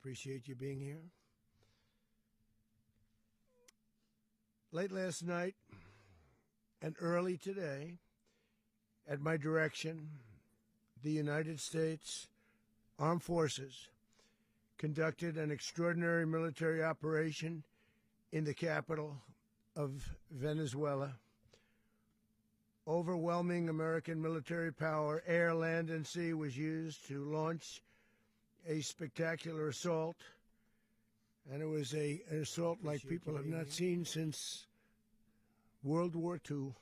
appreciate you being here. Late last night and early today, at my direction, the United States Armed Forces conducted an extraordinary military operation in the capital of Venezuela. Overwhelming American military power, air, land, and sea, was used to launch a spectacular assault. And it was an assault like people have not seen since World War II.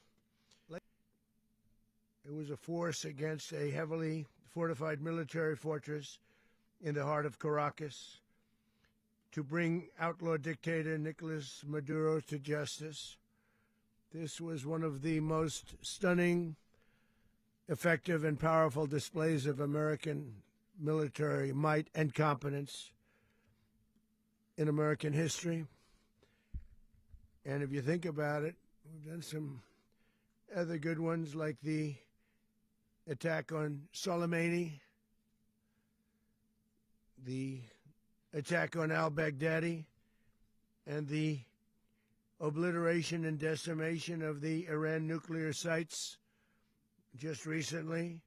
It was a force against a heavily fortified military fortress in the heart of Caracas to bring outlaw dictator Nicolas Maduro to justice. This was one of the most stunning, effective, and powerful displays of American military might and competence in American history. And if you think about it, we've done some other good ones, like the attack on Soleimani, the attack on al-Baghdadi, and the obliteration and decimation of the Iran nuclear sites just recently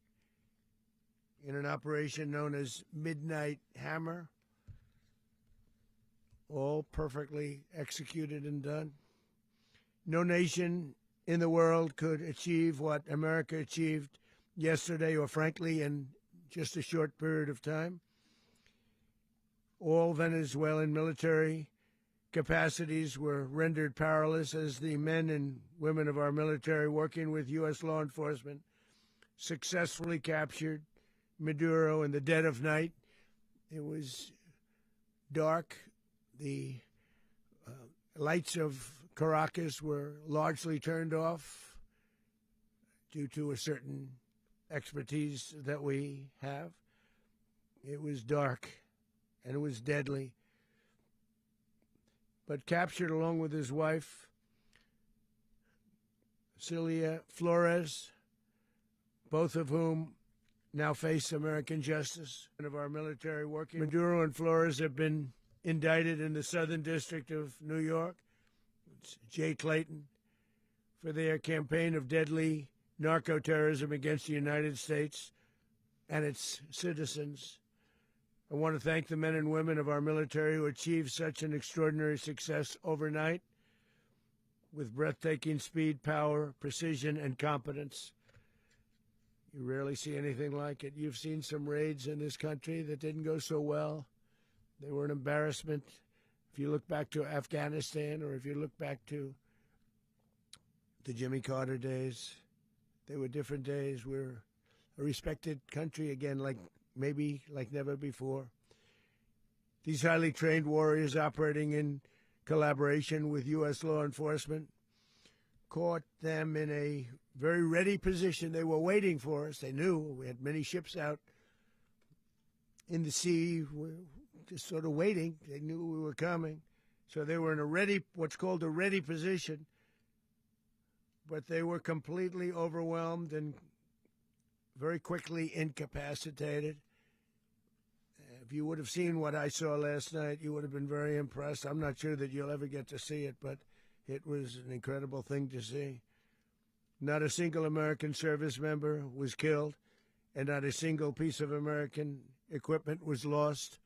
in an operation known as Midnight Hammer, all perfectly executed and done. No nation in the world could achieve what America achieved yesterday, or frankly in just a short period of time. All Venezuelan military capacities were rendered powerless as the men and women of our military, working with U.S. law enforcement, successfully captured Maduro in the dead of night. It was dark. The lights of Caracas were largely turned off due to a certain expertise that we have. It was dark and it was deadly. But captured along with his wife, Celia Flores, both of whom now face American justice. One of our military working. Maduro and Flores have been indicted in the Southern District of New York. It's Jay Clayton, for their campaign of deadly narco-terrorism against the United States and its citizens. I want to thank the men and women of our military who achieved such an extraordinary success overnight with breathtaking speed, power, precision, and competence. You rarely see anything like it. You've seen some raids in this country that didn't go so well. They were an embarrassment. If you look back to Afghanistan, or if you look back to the Jimmy Carter days, they were different days. We're a respected country again, maybe like never before. These highly trained warriors, operating in collaboration with U.S. law enforcement, caught them in a very ready position. They were waiting for us. They knew we had many ships out in the sea, just sort of waiting. They knew we were coming. So they were in what's called a ready position. But they were completely overwhelmed and very quickly incapacitated. If you would have seen what I saw last night, you would have been very impressed. I'm not sure that you'll ever get to see it, but it was an incredible thing to see. Not a single American service member was killed, and not a single piece of American equipment was lost.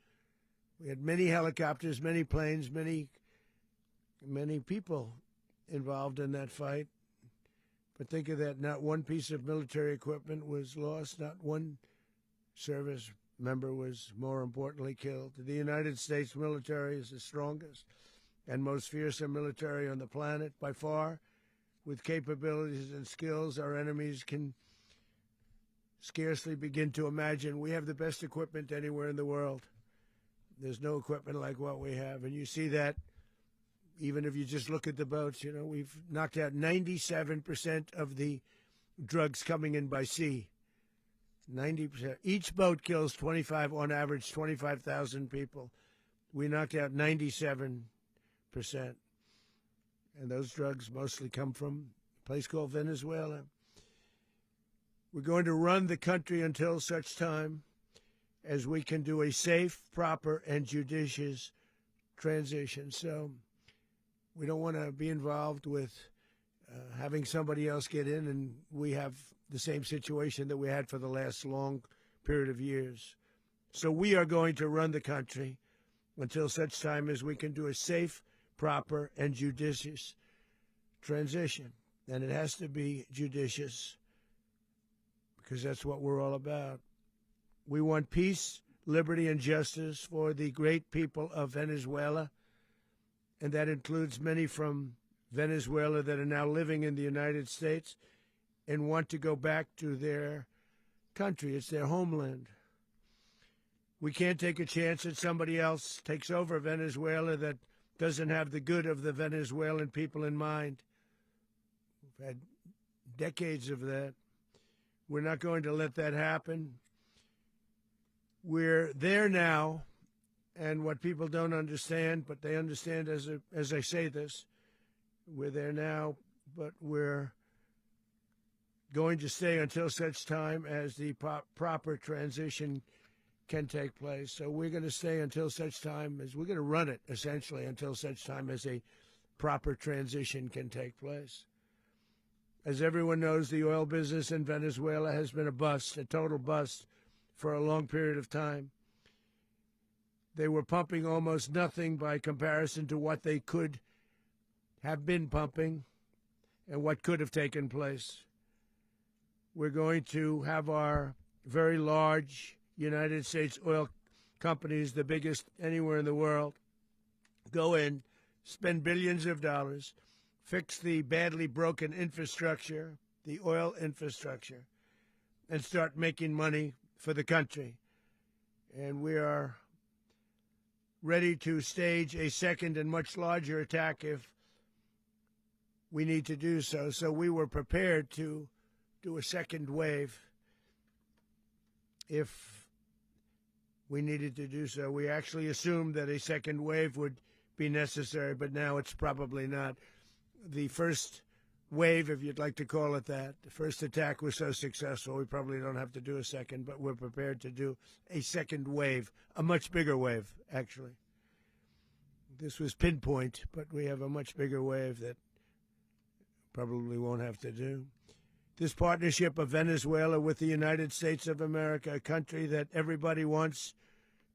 We had many helicopters, many planes, many people involved in that fight. But think of that, not one piece of military equipment was lost, not one service member was, more importantly, killed. The United States military is the strongest and most fearsome military on the planet by far, with capabilities and skills our enemies can scarcely begin to imagine. We have the best equipment anywhere in the world. There's no equipment like what we have, and you see that even if you just look at the boats. You know, we've knocked out 97% of the drugs coming in by sea. 90%. Each boat kills on average, 25,000 people. We knocked out 97%. And those drugs mostly come from a place called Venezuela. We're going to run the country until such time as we can do a safe, proper, and judicious transition. So we don't want to be involved with having somebody else get in, and we have the same situation that we had for the last long period of years. So we are going to run the country until such time as we can do a safe, proper, and judicious transition. And it has to be judicious because that's what we're all about. We want peace, liberty, and justice for the great people of Venezuela, and that includes many from Venezuela that are now living in the United States and want to go back to their country. It's their homeland. We can't take a chance that somebody else takes over Venezuela that doesn't have the good of the Venezuelan people in mind. We've had decades of that. We're not going to let that happen. We're there now, and what people don't understand, but they understand as I say this, we're there now, but we're going to stay until such time as the proper transition can take place. So we're going to stay until such time as we're going to run it, essentially, until such time as a proper transition can take place. As everyone knows, the oil business in Venezuela has been a bust, a total bust, for a long period of time. They were pumping almost nothing by comparison to what they could have been pumping and what could have taken place. We're going to have our very large United States oil companies, the biggest anywhere in the world, go in, spend billions of dollars, fix the badly broken infrastructure, the oil infrastructure, and start making money for the country. And we are ready to stage a second and much larger attack if we need to do so. So we were prepared to do a second wave if we needed to do so. We actually assumed that a second wave would be necessary, but now it's probably not. The first wave, if you'd like to call it that, the first attack was so successful, we probably don't have to do a second, but we're prepared to do a second wave, a much bigger wave, actually. This was pinpoint, but we have a much bigger wave that probably won't have to do. This partnership of Venezuela with the United States of America, a country that everybody wants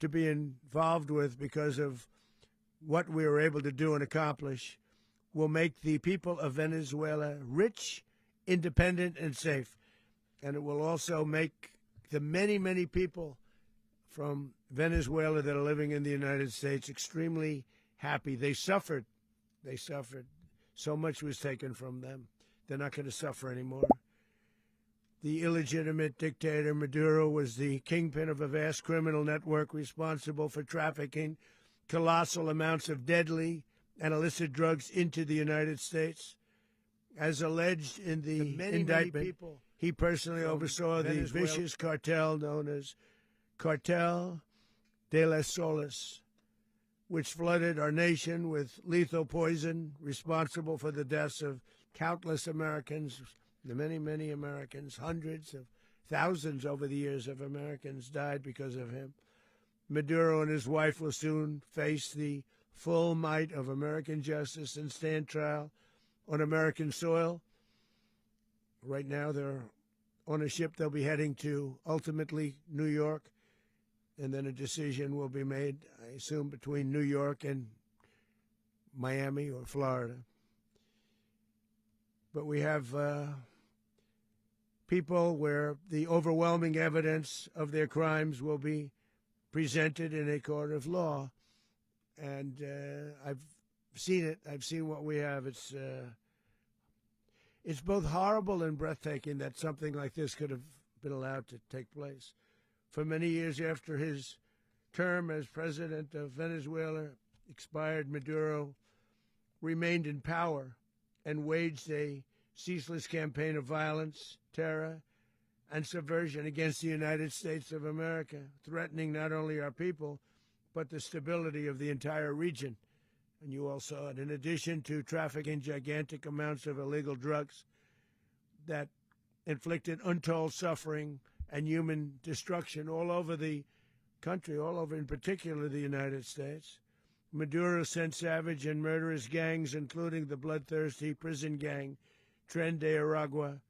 to be involved with because of what we were able to do and accomplish, will make the people of Venezuela rich, independent, and safe. And it will also make the many, many people from Venezuela that are living in the United States extremely happy. They suffered. They suffered. So much was taken from them. They're not going to suffer anymore. The illegitimate dictator Maduro was the kingpin of a vast criminal network responsible for trafficking colossal amounts of deadly and illicit drugs into the United States. As alleged in the indictment, he personally oversaw the vicious cartel known as Cartel de las Solas, which flooded our nation with lethal poison, responsible for the deaths of countless Americans, the many, many Americans. Hundreds of thousands over the years of Americans died because of him. Maduro and his wife will soon face the full might of American justice and stand trial on American soil. Right now, they're on a ship. They'll be heading to, ultimately, New York, and then a decision will be made, I assume, between New York and Miami or Florida. But we have people where the overwhelming evidence of their crimes will be presented in a court of law. And I've seen it. I've seen what we have. It's both horrible and breathtaking that something like this could have been allowed to take place. For many years after his term as president of Venezuela expired, Maduro remained in power and waged a ceaseless campaign of violence, terror, and subversion against the United States of America, threatening not only our people, but the stability of the entire region. And you all saw it. In addition to trafficking gigantic amounts of illegal drugs that inflicted untold suffering and human destruction all over the country, all over, in particular the United States. Maduro sent savage and murderous gangs, including the bloodthirsty prison gang, Tren de Aragua,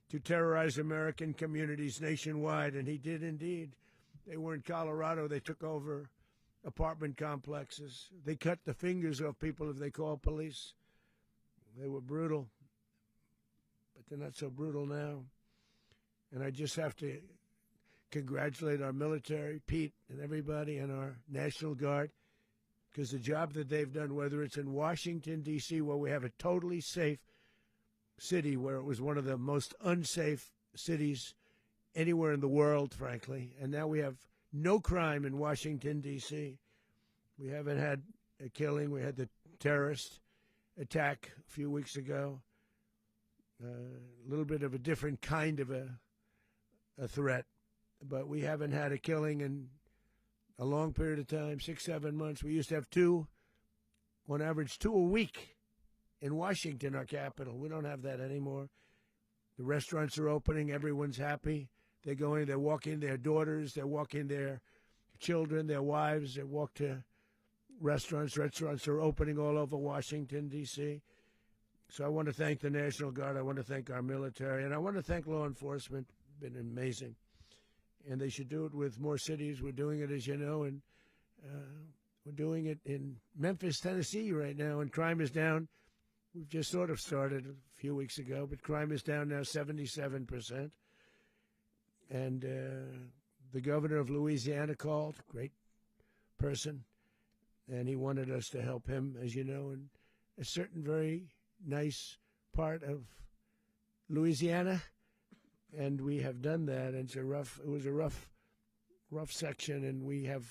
to terrorize American communities nationwide, and he did indeed. They were in Colorado. They took over apartment complexes. They cut the fingers off people if they called police. They were brutal, but they're not so brutal now. And I just have to congratulate our military, Pete, and everybody, and our National Guard, because the job that they've done, whether it's in Washington, D.C., where we have a totally safe city, where it was one of the most unsafe cities anywhere in the world, frankly, and now we have no crime in Washington, D.C. We haven't had a killing. We had the terrorist attack a few weeks ago, a little bit of a different kind of a threat, but we haven't had a killing in a long period of time, 6-7 months. We used to have two, on average, 2 a week in Washington, our capital. We don't have that anymore. The restaurants are opening. Everyone's happy. They're going, they're walking their daughters, they're walking their children, their wives. They walk to restaurants. Restaurants are opening all over Washington, D.C. So I want to thank the National Guard. I want to thank our military. And I want to thank law enforcement. It's been amazing. And they should do it with more cities. We're doing it, as you know, and we're doing it in Memphis, Tennessee right now, and crime is down. We've just sort of started a few weeks ago, but crime is down now 77%. And the governor of Louisiana called, great person, and he wanted us to help him, as you know, in a certain very nice part of Louisiana. And we have done that. And it was a rough section, and we have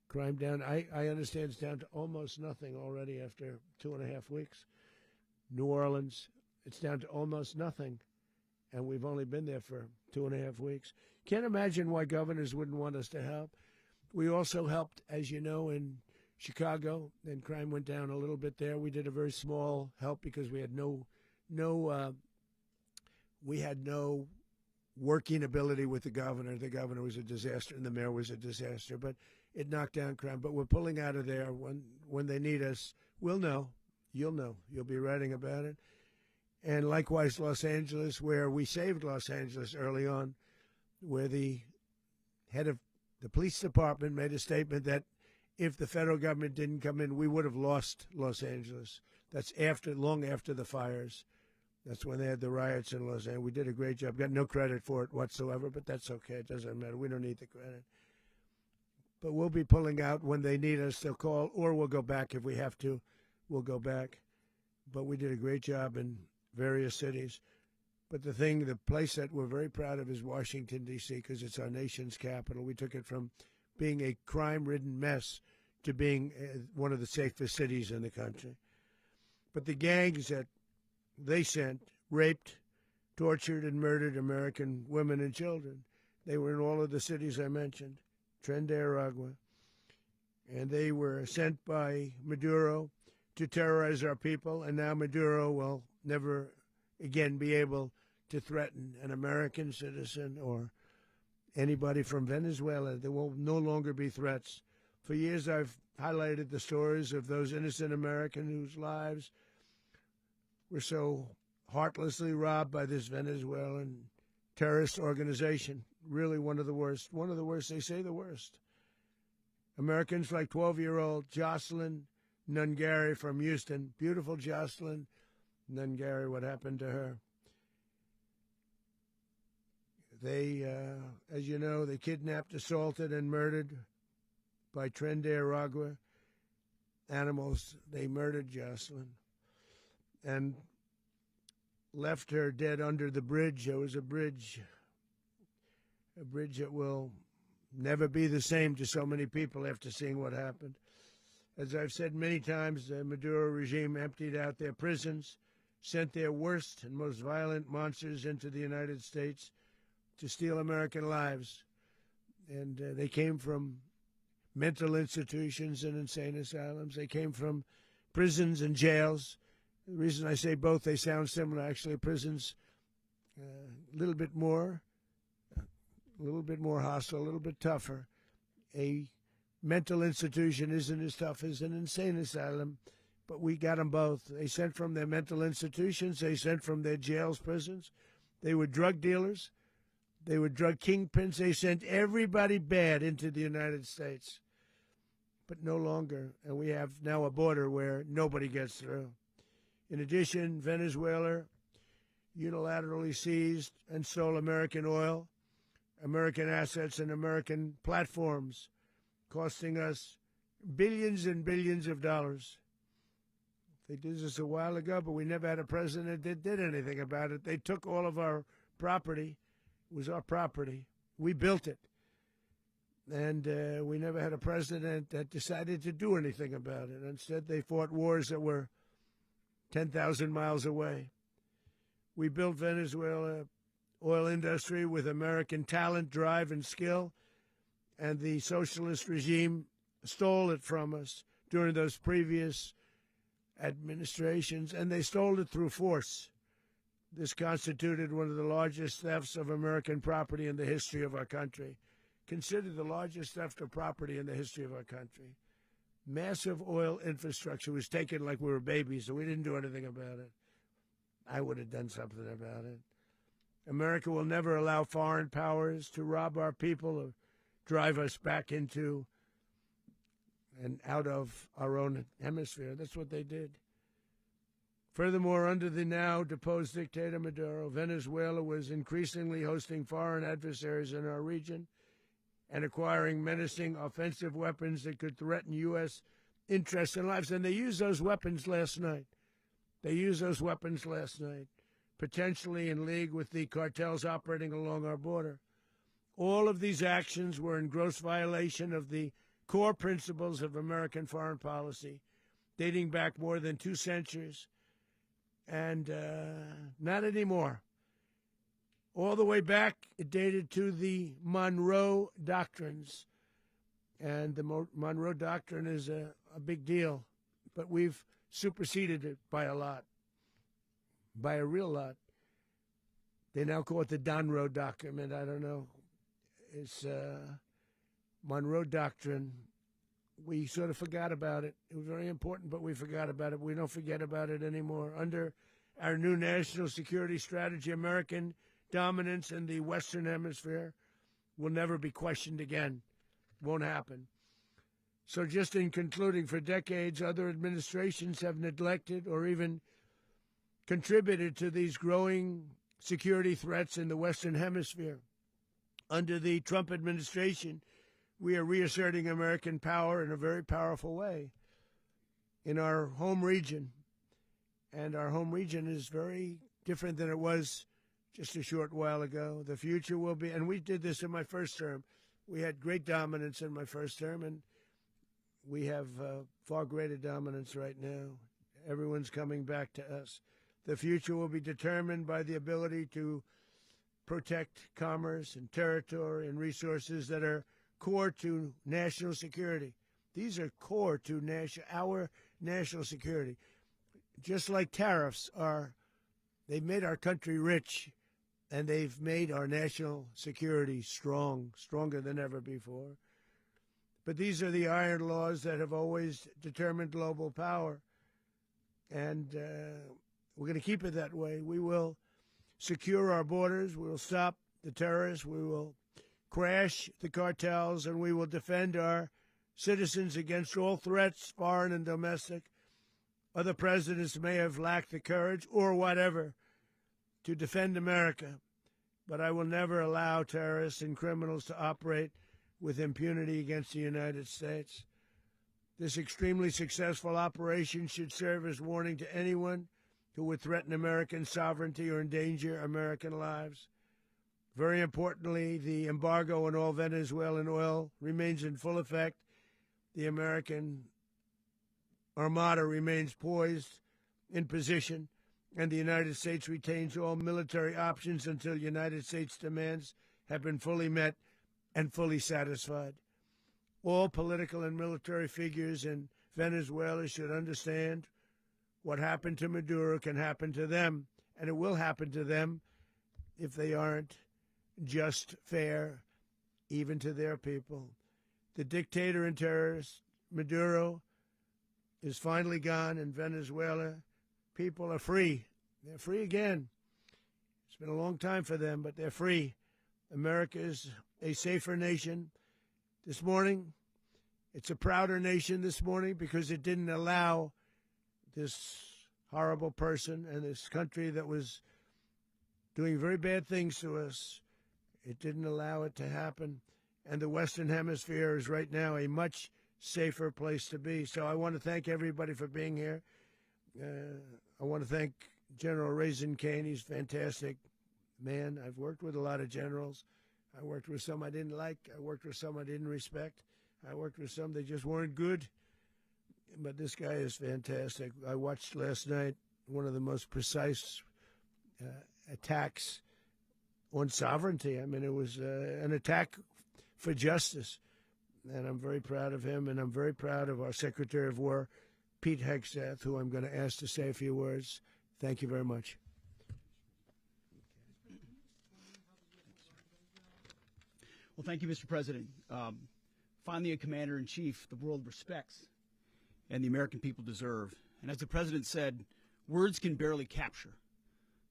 crime down. I understand it's down to almost nothing already after 2.5 weeks. New Orleans, it's down to almost nothing, and we've only been there for 2.5 weeks. Can't imagine why governors wouldn't want us to help. We also helped, as you know, in Chicago, and crime went down a little bit there. We did a very small help because we had no working ability with the governor. The governor was a disaster, and the mayor was a disaster, but it knocked down crime. But we're pulling out of there. When they need us, we'll know. You'll know. You'll be writing about it. And likewise, Los Angeles, where we saved Los Angeles early on, where the head of the police department made a statement that if the federal government didn't come in, we would have lost Los Angeles. That's long after the fires. That's when they had the riots in Los Angeles. We did a great job. Got no credit for it whatsoever, but that's okay. It doesn't matter. We don't need the credit. But we'll be pulling out when they need us. They'll call, or we'll go back if we have to. We'll go back. But we did a great job in various cities. But the place that we're very proud of is Washington, D.C., because it's our nation's capital. We took it from being a crime-ridden mess to being one of the safest cities in the country. But the gangs that they sent raped, tortured, and murdered American women and children. They were in all of the cities I mentioned, Tren de Aragua. And they were sent by Maduro to terrorize our people, and now Maduro will never again be able to threaten an American citizen or anybody from Venezuela. There will no longer be threats. For years I've highlighted the stories of those innocent Americans whose lives were so heartlessly robbed by this Venezuelan terrorist organization. Really one of the worst. One of the worst, they say the worst. Americans like 12-year-old Jocelyn Nungari from Houston. Beautiful Jocelyn Nungari, what happened to her? They, as you know, they kidnapped, assaulted, and murdered by Tren de Aragua animals. They murdered Jocelyn and left her dead under the bridge. There was a bridge that will never be the same to so many people after seeing what happened. As I've said many times, the Maduro regime emptied out their prisons, sent their worst and most violent monsters into the United States to steal American lives. And they came from mental institutions and insane asylums. They came from prisons and jails. The reason I say both, they sound similar. Actually, prisons a little bit more hostile, a little bit tougher. A mental institution isn't as tough as an insane asylum, but we got them both. They sent from their mental institutions. They sent from their jails, prisons. They were drug dealers. They were drug kingpins. They sent everybody bad into the United States, but no longer. And we have now a border where nobody gets through. In addition, Venezuela unilaterally seized and stole American oil, American assets, and American platforms, costing us billions and billions of dollars. They did this a while ago, but we never had a president that did anything about it. They took all of our property. It was our property. We built it. And we never had a president that decided to do anything about it. Instead, they fought wars that were 10,000 miles away. We built Venezuela oil industry with American talent, drive, and skill, and the socialist regime stole it from us during those previous administrations, and they stole it through force. This constituted one of the largest thefts of American property in the history of our country. Considered the largest theft of property in the history of our country. Massive oil infrastructure was taken like we were babies, so we didn't do anything about it. I would have done something about it. America will never allow foreign powers to rob our people or drive us back into and out of our own hemisphere. That's what they did. Furthermore, under the now deposed dictator Maduro, Venezuela was increasingly hosting foreign adversaries in our region and acquiring menacing offensive weapons that could threaten U.S. interests and lives. And they used those weapons last night. Potentially in league with the cartels operating along our border. All of these actions were in gross violation of the core principles of American foreign policy, dating back more than 2 centuries, and not anymore. All the way back, it dated to the Monroe Doctrines, and the Monroe Doctrine is a big deal, but we've superseded it by a lot, by a real lot. They now call it the Monroe Document. I don't know. It's Monroe Doctrine. We sort of forgot about it. It was very important, but we forgot about it. We don't forget about it anymore. Under our new national security strategy, American dominance in the Western Hemisphere will never be questioned again. Won't happen. So just in concluding, for decades, other administrations have neglected or even contributed to these growing security threats in the Western Hemisphere. Under the Trump administration, we are reasserting American power in a very powerful way in our home region. And our home region is very different than it was just a short while ago. The future will be, and we did this in my first term. We had great dominance in my first term, and we have far greater dominance right now. Everyone's coming back to us. The future will be determined by the ability to protect commerce and territory and resources that are core to national security. These are core to our national security. Just like tariffs are, they've made our country rich, and they've made our national security strong, stronger than ever before. But these are the iron laws that have always determined global power, and we're going to keep it that way. We will secure our borders. We will stop the terrorists. We will crash the cartels, and we will defend our citizens against all threats, foreign and domestic. Other presidents may have lacked the courage or whatever to defend America, but I will never allow terrorists and criminals to operate with impunity against the United States. This extremely successful operation should serve as warning to anyone who would threaten American sovereignty or endanger American lives. Very importantly, the embargo on all Venezuelan oil remains in full effect. The American Armada remains poised in position, and the United States retains all military options until United States demands have been fully met and fully satisfied. All political and military figures in Venezuela should understand what happened to Maduro can happen to them, and it will happen to them if they aren't just fair, even to their people. The dictator and terrorist, Maduro, is finally gone in Venezuela. People are free. They're free again. It's been a long time for them, but they're free. America is a safer nation. This morning, it's a prouder nation this morning because it didn't allow this horrible person and this country that was doing very bad things to us. It didn't allow it to happen. And the Western Hemisphere is right now a much safer place to be. So I want to thank everybody for being here. I want to thank General Raisin Kane. He's a fantastic man. I've worked with a lot of generals. I worked with some I didn't like. I worked with some I didn't respect. I worked with some that just weren't good. But this guy is fantastic. I watched last night one of the most precise attacks on sovereignty. I mean, it was an attack for justice. And I'm very proud of him, and I'm very proud of our Secretary of War, Pete Hegseth, who I'm going to ask to say a few words. Thank you very much. Well, thank you, Mr. President. Finally, a commander-in-chief the world respects and the American people deserve. And as the President said, words can barely capture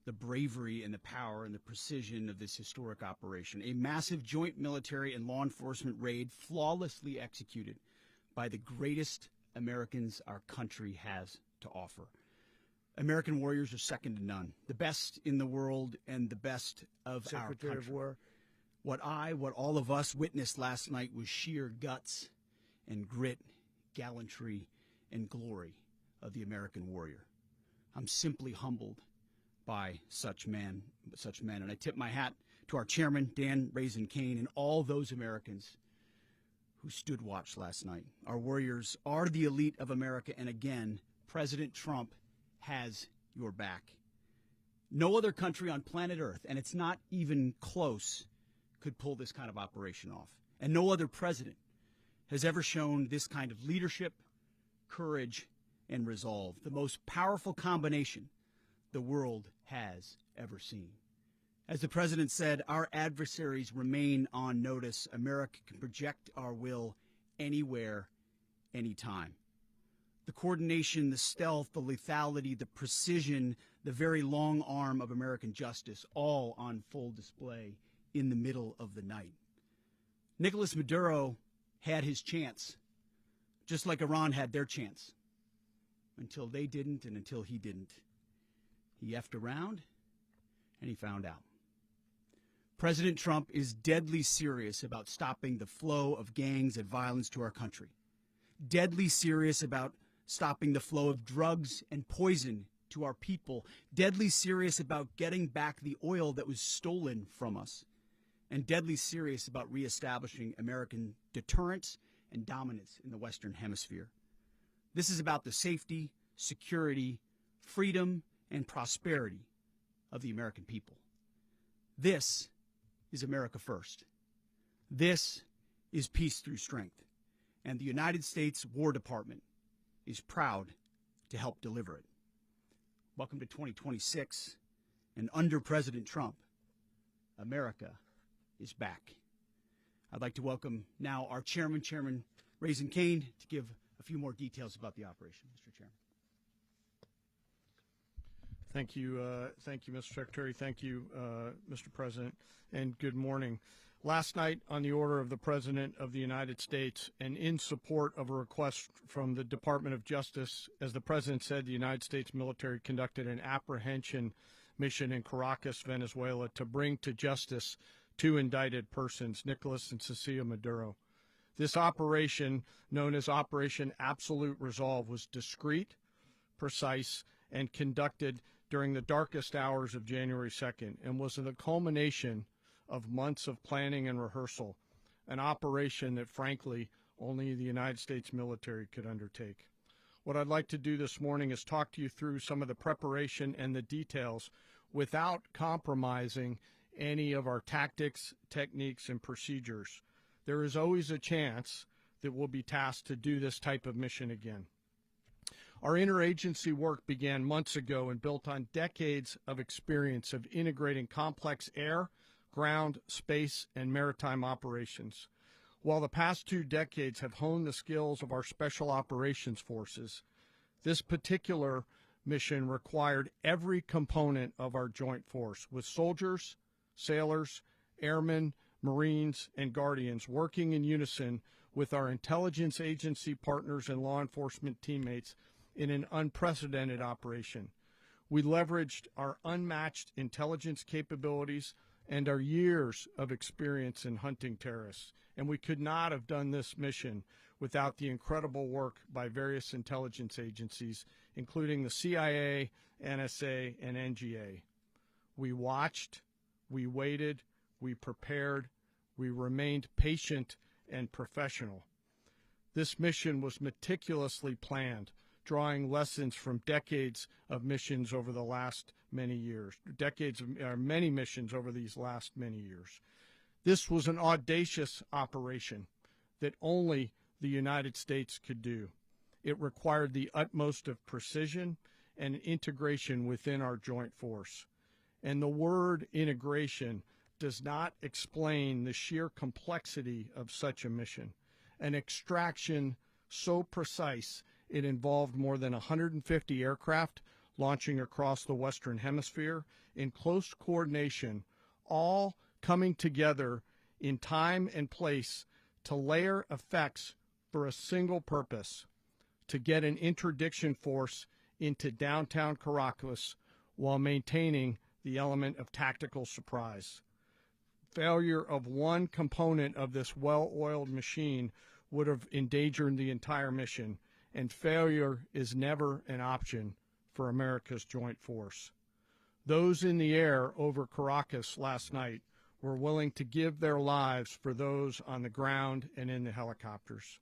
the bravery and the power and the precision of this historic operation. A massive joint military and law enforcement raid flawlessly executed by the greatest Americans our country has to offer. American warriors are second to none, the best in the world and the best of our country. Secretary of War. What all of us witnessed last night was sheer guts and grit, gallantry and glory of the American warrior. I'm simply humbled by such men. And I tip my hat to our chairman, Dan Raisin Kane, and all those Americans who stood watch last night. Our warriors are the elite of America, and again, President Trump has your back. No other country on planet Earth, and it's not even close, could pull this kind of operation off. And no other president has ever shown this kind of leadership, courage, and resolve. The most powerful combination the world has ever seen. As the President said, our adversaries remain on notice. America can project our will anywhere, anytime. The coordination, the stealth, the lethality, the precision, the very long arm of American justice, all on full display in the middle of the night. Nicolas Maduro had his chance, just like Iran had their chance, until they didn't and until he didn't. He effed around, and he found out. President Trump is deadly serious about stopping the flow of gangs and violence to our country, deadly serious about stopping the flow of drugs and poison to our people, deadly serious about getting back the oil that was stolen from us, and deadly serious about reestablishing American deterrence and dominance in the Western Hemisphere. This is about the safety, security, freedom, and prosperity of the American people. This is America first. This is peace through strength. And the United States War Department is proud to help deliver it. Welcome to 2026. And under President Trump, America is back. I'd like to welcome now our chairman, Chairman Raisin Kane, to give a few more details about the operation. Mr. Chairman. Thank you, Mr. Secretary. Thank you, Mr. President, and good morning. Last night, on the order of the President of the United States and in support of a request from the Department of Justice, as the President said, the United States military conducted an apprehension mission in Caracas, Venezuela, to bring to justice two indicted persons, Nicolas and Cecilia Maduro. This operation, known as Operation Absolute Resolve, was discreet, precise, and conducted during the darkest hours of January 2nd and was the culmination of months of planning and rehearsal, an operation that, frankly, only the United States military could undertake. What I'd like to do this morning is talk to you through some of the preparation and the details without compromising any of our tactics, techniques, and procedures. There is always a chance that we'll be tasked to do this type of mission again. Our interagency work began months ago and built on decades of experience of integrating complex air, ground, space, and maritime operations. While the past 2 decades have honed the skills of our special operations forces, this particular mission required every component of our joint force, with soldiers, sailors, airmen, Marines, and Guardians working in unison with our intelligence agency partners and law enforcement teammates in an unprecedented operation. We leveraged our unmatched intelligence capabilities and our years of experience in hunting terrorists, and we could not have done this mission without the incredible work by various intelligence agencies, including the CIA, NSA, and NGA. We watched, we waited, we prepared, we remained patient and professional. This mission was meticulously planned, drawing lessons from decades of missions over the last many years, many missions over these last many years. This was an audacious operation that only the United States could do. It required the utmost of precision and integration within our joint force. And the word integration does not explain the sheer complexity of such a mission. An extraction so precise it involved more than 150 aircraft launching across the Western Hemisphere in close coordination, all coming together in time and place to layer effects for a single purpose: to get an interdiction force into downtown Caracas while maintaining the element of tactical surprise. Failure of one component of this well-oiled machine would have endangered the entire mission, and failure is never an option for America's joint force. Those in the air over Caracas last night were willing to give their lives for those on the ground and in the helicopters.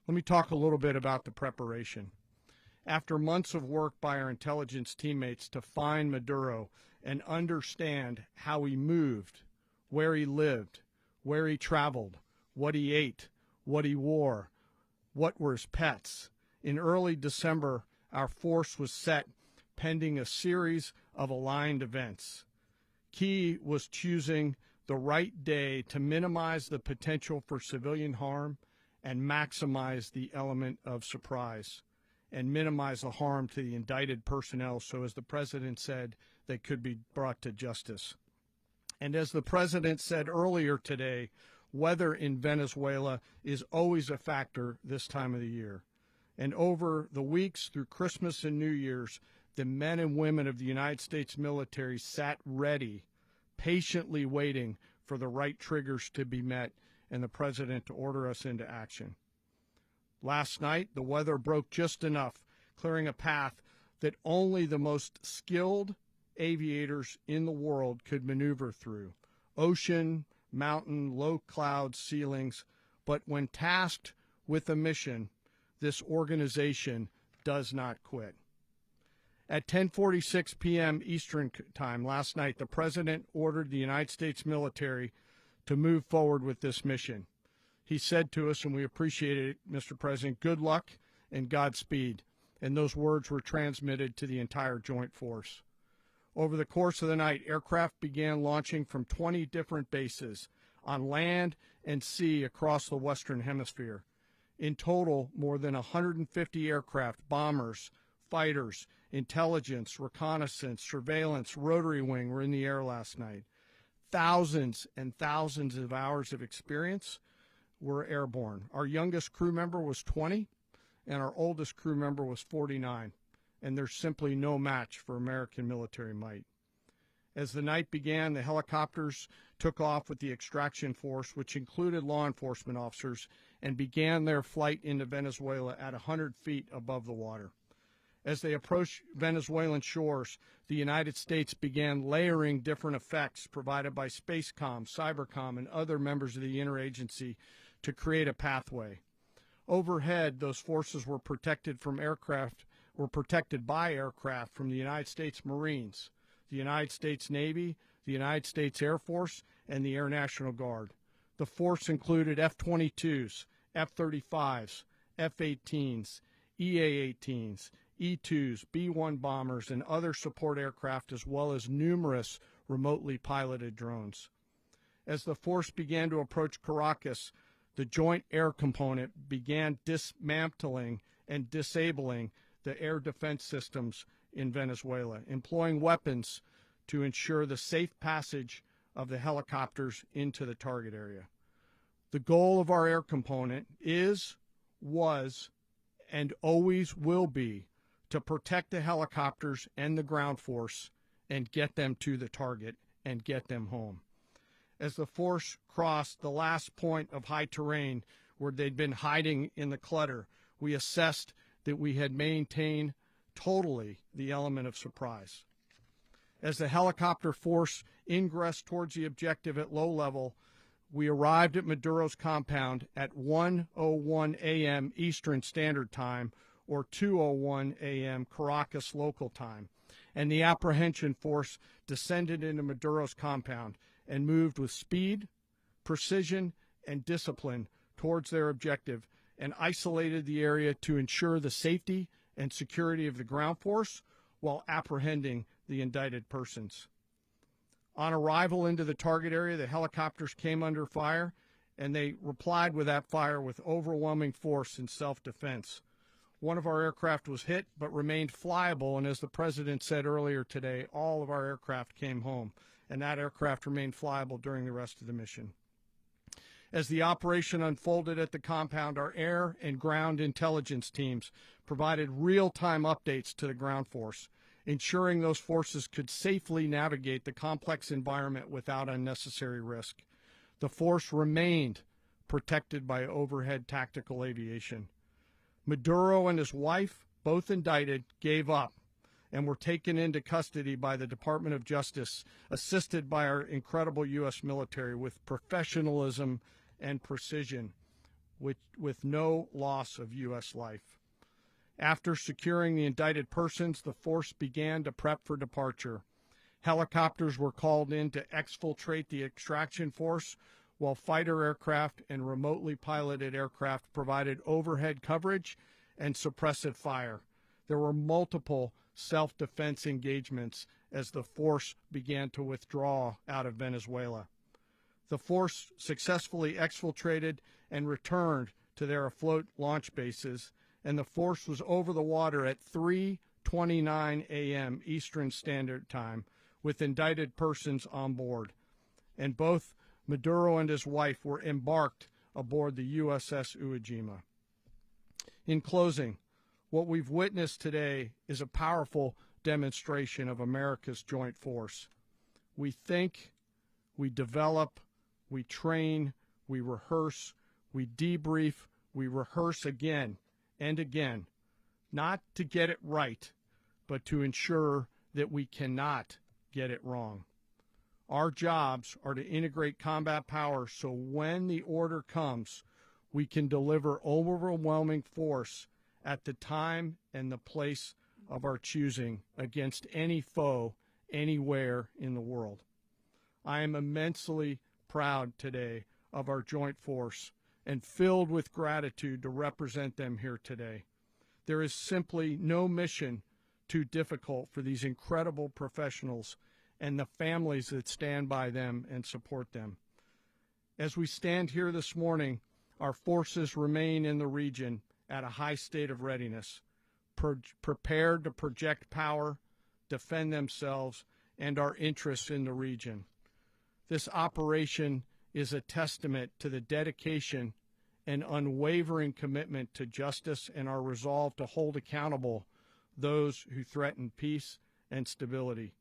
Let me talk a little bit about the preparation. After months of work by our intelligence teammates to find Maduro and understand how he moved, where he lived, where he traveled, what he ate, what he wore, what were his pets, in early December, our force was set pending a series of aligned events. Key was choosing the right day to minimize the potential for civilian harm and maximize the element of surprise, and minimize the harm to the indicted personnel so, as the President said, they could be brought to justice. And as the President said earlier today, weather in Venezuela is always a factor this time of the year. And over the weeks through Christmas and New Year's, the men and women of the United States military sat ready, patiently waiting for the right triggers to be met and the President to order us into action. Last night, the weather broke just enough, clearing a path that only the most skilled aviators in the world could maneuver through. Ocean, mountain, low cloud ceilings, but when tasked with a mission, this organization does not quit. At 10:46 p.m. Eastern Time last night, the President ordered the United States military to move forward with this mission. He said to us, and we appreciate it, Mr. President, good luck and Godspeed. And those words were transmitted to the entire joint force. Over the course of the night, aircraft began launching from 20 different bases on land and sea across the Western Hemisphere. In total, more than 150 aircraft, bombers, fighters, intelligence, reconnaissance, surveillance, rotary wing were in the air last night. Thousands and thousands of hours of experience were airborne. Our youngest crew member was 20, and our oldest crew member was 49, and there's simply no match for American military might. As the night began, the helicopters took off with the extraction force, which included law enforcement officers, and began their flight into Venezuela at 100 feet above the water. As they approached Venezuelan shores, the United States began layering different effects provided by Spacecom, Cybercom, and other members of the interagency to create a pathway. Overhead, those forces were protected by aircraft from the United States Marines, the United States Navy, the United States Air Force, and the Air National Guard. The force included F-22s, F-35s, F-18s, EA-18s, E-2s, B-1 bombers, and other support aircraft, as well as numerous remotely piloted drones. As the force began to approach Caracas, the Joint Air Component began dismantling and disabling the air defense systems in Venezuela, employing weapons to ensure the safe passage of the helicopters into the target area. The goal of our air component is, was, and always will be to protect the helicopters and the ground force and get them to the target and get them home. As the force crossed the last point of high terrain where they'd been hiding in the clutter, we assessed that we had maintained totally the element of surprise. As the helicopter force ingressed towards the objective at low level, we arrived at Maduro's compound at 1:01 a.m. Eastern Standard Time, or 2:01 a.m. Caracas local time, and the apprehension force descended into Maduro's compound and moved with speed, precision, and discipline towards their objective and isolated the area to ensure the safety and security of the ground force while apprehending the indicted persons. On arrival into the target area, the helicopters came under fire, and they replied with that fire with overwhelming force in self-defense. One of our aircraft was hit but remained flyable, and as the President said earlier today, all of our aircraft came home, and that aircraft remained flyable during the rest of the mission. As the operation unfolded at the compound, our air and ground intelligence teams provided real-time updates to the ground force, ensuring those forces could safely navigate the complex environment without unnecessary risk. The force remained protected by overhead tactical aviation. Maduro and his wife, both indicted, gave up and were taken into custody by the Department of Justice, assisted by our incredible U.S. military with professionalism and precision, with no loss of U.S. life. After securing the indicted persons, the force began to prep for departure. Helicopters were called in to exfiltrate the extraction force, while fighter aircraft and remotely piloted aircraft provided overhead coverage and suppressive fire. There were multiple self-defense engagements as the force began to withdraw out of Venezuela. The force successfully exfiltrated and returned to their afloat launch bases, and the force was over the water at 3:29 a.m. Eastern Standard Time with indicted persons on board, and both Maduro and his wife were embarked aboard the USS Iwo Jima. In closing, what we've witnessed today is a powerful demonstration of America's joint force. We think, we develop, we train, we rehearse, we debrief, we rehearse again and again, not to get it right, but to ensure that we cannot get it wrong. Our jobs are to integrate combat power so when the order comes, we can deliver overwhelming force at the time and the place of our choosing against any foe anywhere in the world. I am immensely proud today of our joint force and filled with gratitude to represent them here today. There is simply no mission too difficult for these incredible professionals and the families that stand by them and support them. As we stand here this morning, our forces remain in the region at a high state of readiness, prepared to project power, defend themselves, and our interests in the region. This operation is a testament to the dedication and unwavering commitment to justice and our resolve to hold accountable those who threaten peace and stability.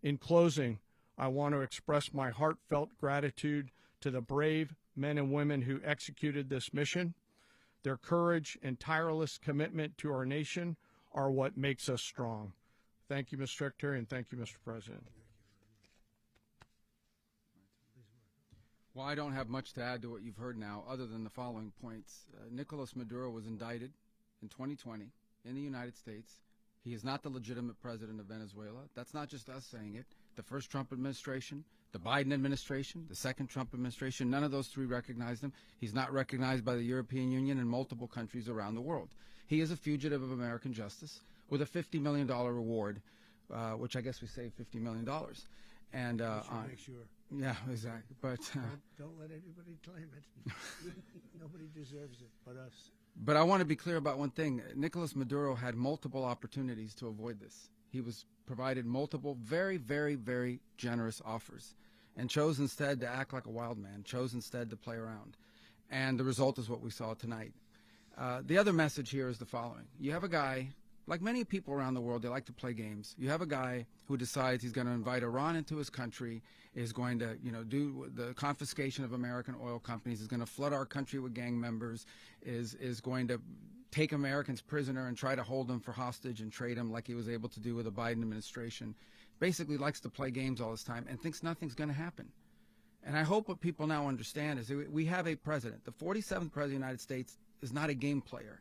In closing, I want to express my heartfelt gratitude to the brave men and women who executed this mission. Their courage and tireless commitment to our nation are what makes us strong. Thank you, Mr. Secretary, and thank you, Mr. President. Well, I don't have much to add to what you've heard now, other than the following points. Nicolas Maduro was indicted in 2020 in the United States. He is not the legitimate president of Venezuela. That's not just us saying it. The first Trump administration, the Biden administration, the second Trump administration, none of those three recognized him. He's not recognized by the European Union and multiple countries around the world. He is a fugitive of American justice with a $50 million reward, which I guess we saved $50 million. And Make sure. Yeah, exactly. But Don't let anybody claim it. Nobody deserves it but us. But I want to be clear about one thing. Nicolas Maduro had multiple opportunities to avoid this. He was provided multiple very, very, very generous offers and chose instead to act like a wild man, chose instead to play around. And the result is what we saw tonight. The other message here is the following. You have a guy, like many people around the world, they like to play games. You have a guy who decides he's going to invite Iran into his country, is going to, do the confiscation of American oil companies, is going to flood our country with gang members, is going to take Americans prisoner and try to hold them for hostage and trade them like he was able to do with the Biden administration. Basically likes to play games all this time and thinks nothing's going to happen. And I hope what people now understand is that we have a president. The 47th president of the United States is not a game player.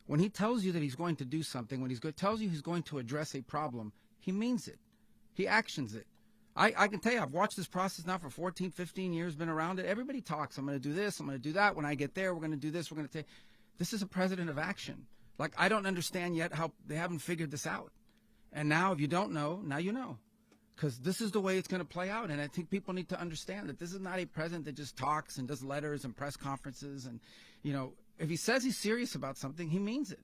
When he tells you that he's going to do something, when tells you he's going to address a problem, he means it. He actions it. I can tell you, I've watched this process now for 14, 15 years, been around it. Everybody talks. I'm going to do this. I'm going to do that. When I get there, we're going to do this. We're going to take. This is a president of action. Like, I don't understand yet how they haven't figured this out. And now, if you don't know, now you know. Because this is the way it's going to play out. And I think people need to understand that this is not a president that just talks and does letters and press conferences. And, if he says he's serious about something, he means it.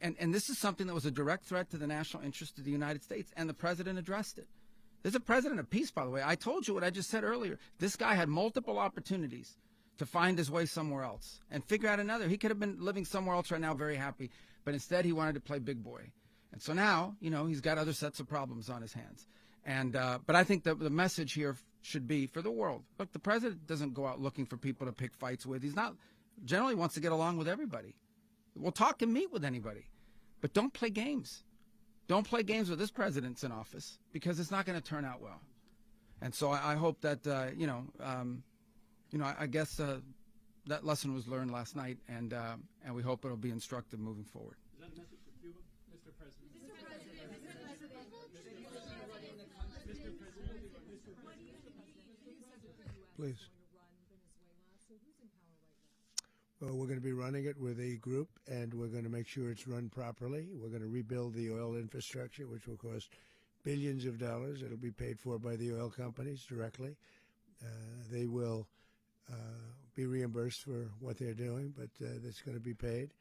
And this is something that was a direct threat to the national interest of the United States, and the president addressed it. There's a president of peace, by the way. I told you what I just said earlier. This guy had multiple opportunities to find his way somewhere else and figure out another. He could have been living somewhere else right now very happy, but instead he wanted to play big boy. And so now, he's got other sets of problems on his hands. And but I think the message here should be for the world. Look, the president doesn't go out looking for people to pick fights with. He's not generally wants to get along with everybody. We'll talk and meet with anybody, but don't play games. Don't play games with this president's in office, because it's not going to turn out well. And so I hope that I guess that lesson was learned last night, and we hope it'll be instructive moving forward. Is that a message for Cuba, Mr. President? Please. Well, we're going to be running it with a group, and we're going to make sure it's run properly. We're going to rebuild the oil infrastructure, which will cost billions of dollars. It'll be paid for by the oil companies directly. They will be reimbursed for what they're doing, but that's going to be paid.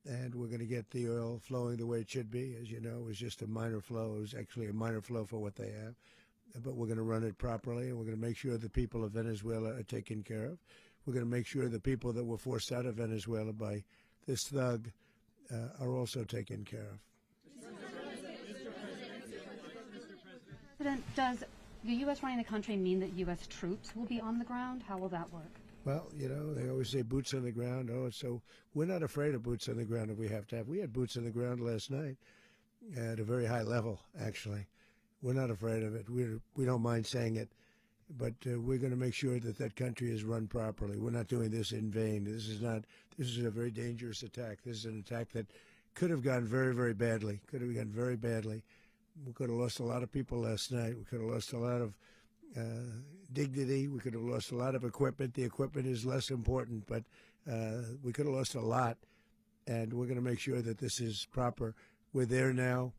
And we're going to get the oil flowing the way it should be. As you know, it was just a minor flow. It was actually a minor flow for what they have. But we're going to run it properly, and we're going to make sure the people of Venezuela are taken care of. We're going to make sure the people that were forced out of Venezuela by this thug are also taken care of. President, does the U.S. running the country mean that U.S. troops will be on the ground? How will that work? Well, they always say boots on the ground. So we're not afraid of boots on the ground if we have to have. We had boots on the ground last night at a very high level, actually. We're not afraid of it. We don't mind saying it. But we're going to make sure that that country is run properly. We're not doing this in vain. This is a very dangerous attack. This is an attack that could have gone very, very badly. Could have gone very badly. We could have lost a lot of people last night. We could have lost a lot of dignity. We could have lost a lot of equipment. The equipment is less important, but we could have lost a lot. And we're going to make sure that this is proper. We're there now.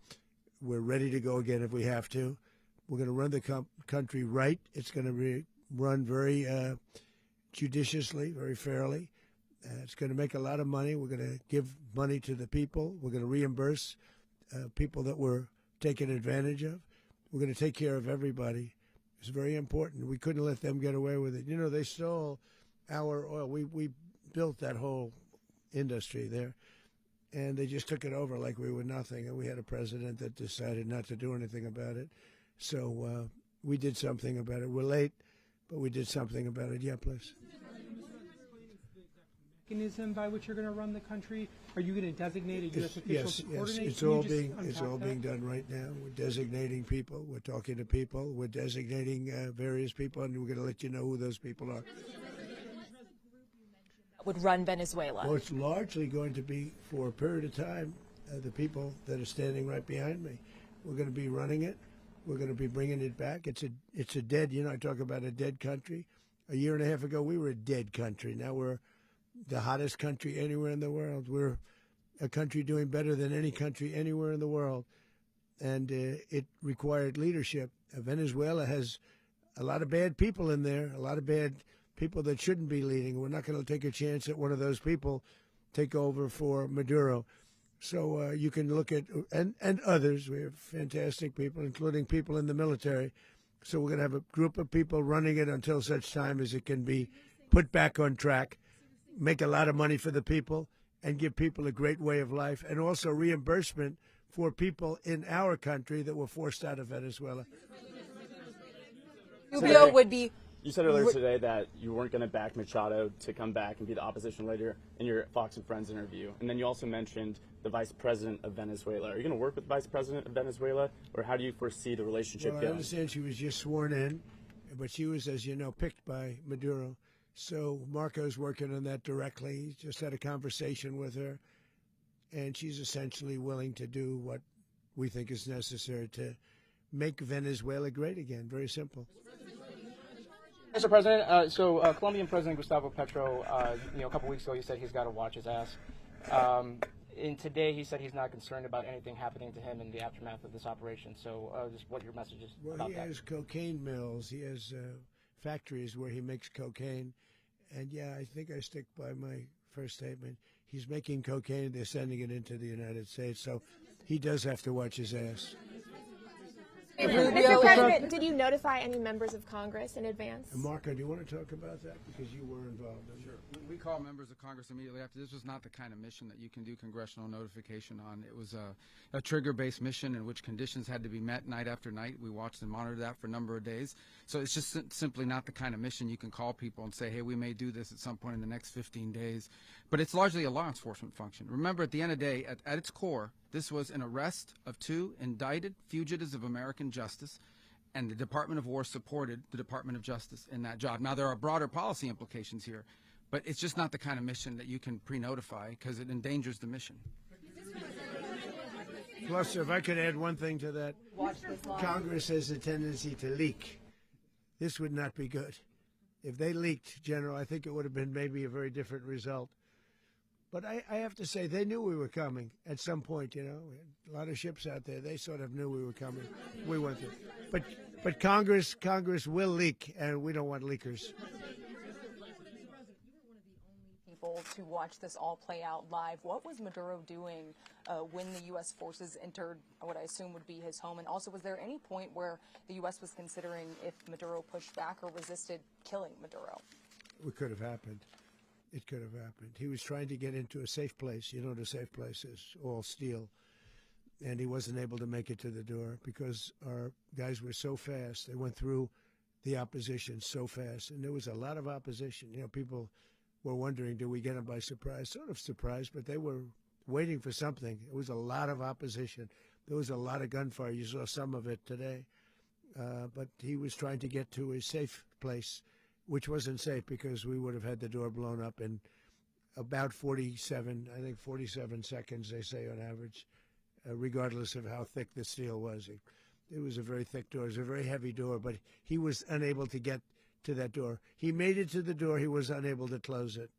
We're ready to go again if we have to. We're going to run the country right. It's going to be run very judiciously, very fairly. It's going to make a lot of money. We're going to give money to the people. We're going to reimburse people that were taken advantage of. We're going to take care of everybody. It's very important. We couldn't let them get away with it. They stole our oil. We built that whole industry there, and they just took it over like we were nothing. And we had a president that decided not to do anything about it. So we did something about it. We're late, but we did something about it. Yeah, please. Mechanism by which you're going to run the country? Are you going to designate a U.S. official to coordinate? Yes, it's all being done right now. We're designating people. We're talking to people. We're designating various people, and we're going to let you know who those people are. Would run Venezuela? Well, it's largely going to be for a period of time the people that are standing right behind me. We're going to be running it. We're going to be bringing it back. It's a dead, I talk about a dead country. A year and a half ago, we were a dead country. Now we're the hottest country anywhere in the world. We're a country doing better than any country anywhere in the world. And it required leadership. Venezuela has a lot of bad people in there, a lot of bad people that shouldn't be leading. We're not going to take a chance that one of those people take over for Maduro. So you can look at, and others. We have fantastic people, including people in the military. So we're going to have a group of people running it until such time as it can be put back on track, make a lot of money for the people, and give people a great way of life, and also reimbursement for people in our country that were forced out of Venezuela. Rubio would be. You said earlier today that you weren't going to back Machado to come back and be the opposition leader in your Fox and Friends interview. And then you also mentioned the vice president of Venezuela. Are you going to work with the vice president of Venezuela, or how do you foresee the relationship Well, going? I understand she was just sworn in, but she was, as you know, picked by Maduro. So Marco's working on that directly. He just had a conversation with her, and she's essentially willing to do what we think is necessary to make Venezuela great again. Very simple. Mr. President, Colombian President Gustavo Petro, a couple weeks ago, he said he's got to watch his ass. And today he said he's not concerned about anything happening to him in the aftermath of this operation. So just what your message is about that. Well, he has cocaine mills. He has factories where he makes cocaine. And, yeah, I think I stick by my first statement. He's making cocaine. They're sending it into the United States. So he does have to watch his ass. Mr. President, did you notify any members of Congress in advance? Marco, do you want to talk about that? Because you were involved in it. Sure. We called members of Congress immediately after. This was not the kind of mission that you can do congressional notification on. It was a trigger-based mission in which conditions had to be met night after night. We watched and monitored that for a number of days. So it's just simply not the kind of mission you can call people and say, hey, we may do this at some point in the next 15 days. But it's largely a law enforcement function. Remember, at the end of the day, at its core, this was an arrest of 2 indicted fugitives of American justice, and the Department of War supported the Department of Justice in that job. Now, there are broader policy implications here, but it's just not the kind of mission that you can pre-notify because it endangers the mission. Plus, if I could add one thing to that, Congress has a tendency to leak. This would not be good. If they leaked, General, I think it would have been maybe a very different result. But I have to say, they knew we were coming at some point, you know. A lot of ships out there, they sort of knew we were coming. We went there. But Congress will leak, and we don't want leakers. People to watch this all play out live. What was Maduro doing when the U.S. forces entered what I assume would be his home? And also, was there any point where the U.S. was considering if Maduro pushed back or resisted killing Maduro? It could have happened. It could have happened. He was trying to get into a safe place. You know what a safe place is, all steel. And he wasn't able to make it to the door because our guys were so fast. They went through the opposition so fast. And there was a lot of opposition. You know, people were wondering, do we get them by surprise? Sort of surprised, but they were waiting for something. It was a lot of opposition. There was a lot of gunfire. You saw some of it today. But he was trying to get to a safe place, which wasn't safe because we would have had the door blown up in about 47 seconds, they say on average, regardless of how thick the steel was. It was a very thick door. It was a very heavy door, but he was unable to get to that door. He made it to the door. He was unable to close it.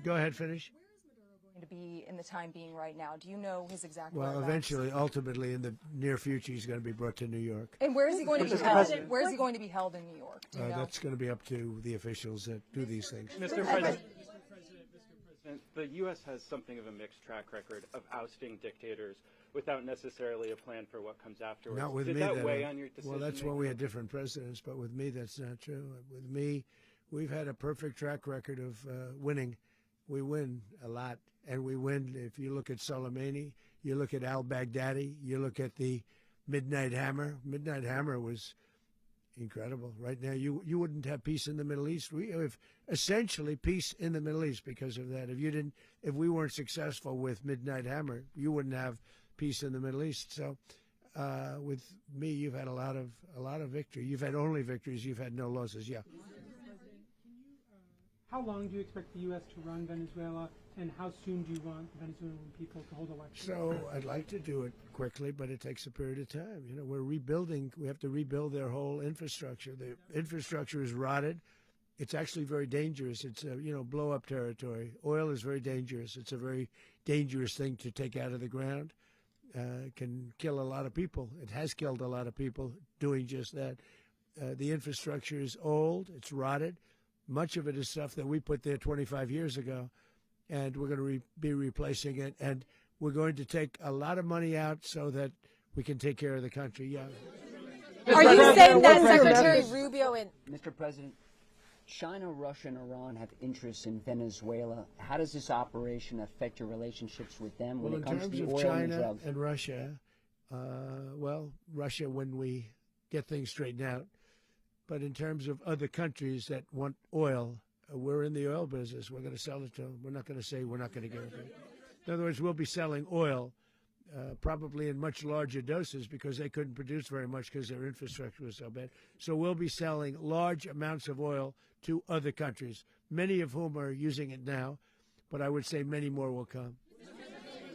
Go ahead, finish. To be in the time being right now, do you know his exact Well, whereabouts? eventually, ultimately, in the near future, he's going to be brought to New York. And where is he going to be held? Where is he going to be held in New York? Do you know? That's going to be up to the officials that do these things. Mr. President, the U.S. has something of a mixed track record of ousting dictators without necessarily a plan for what comes afterwards. Not with Did me. that weigh on your decision? Well, that's when we had different presidents, but with me, that's not true. With me, we've had a perfect track record of winning. We win a lot, and we win. If you look at Soleimani, you look at al-Baghdadi, you look at the Midnight Hammer. Midnight Hammer was incredible. Right now, you wouldn't have peace in the Middle East. We have essentially peace in the Middle East because of that. If we weren't successful with Midnight Hammer, you wouldn't have peace in the Middle East. So, with me, you've had a lot of victory. You've had only victories. You've had no losses. Yeah. How long do you expect the U.S. to run Venezuela, and how soon do you want Venezuelan people to hold elections? So I'd like to do it quickly, but it takes a period of time. You know, we're rebuilding. We have to rebuild their whole infrastructure. The infrastructure is rotted. It's actually very dangerous. It's blow-up territory. Oil is very dangerous. It's a very dangerous thing to take out of the ground. can kill a lot of people. It has killed a lot of people doing just that. The infrastructure is old. It's rotted. Much of it is stuff that we put there 25 years ago, and we're going to be replacing it. And we're going to take a lot of money out so that we can take care of the country. Yeah. Are you saying that Secretary Rubio and Mr. President, China, Russia, and Iran have interests in Venezuela. How does this operation affect your relationships with them when it comes to the oil China and drugs? and Russia, Russia when we get things straightened out. But in terms of other countries that want oil, we're in the oil business. We're going to sell it to them. We're not going to say we're not going to give it. In other words, we'll be selling oil probably in much larger doses because they couldn't produce very much because their infrastructure was so bad. So we'll be selling large amounts of oil to other countries, many of whom are using it now, but I would say many more will come.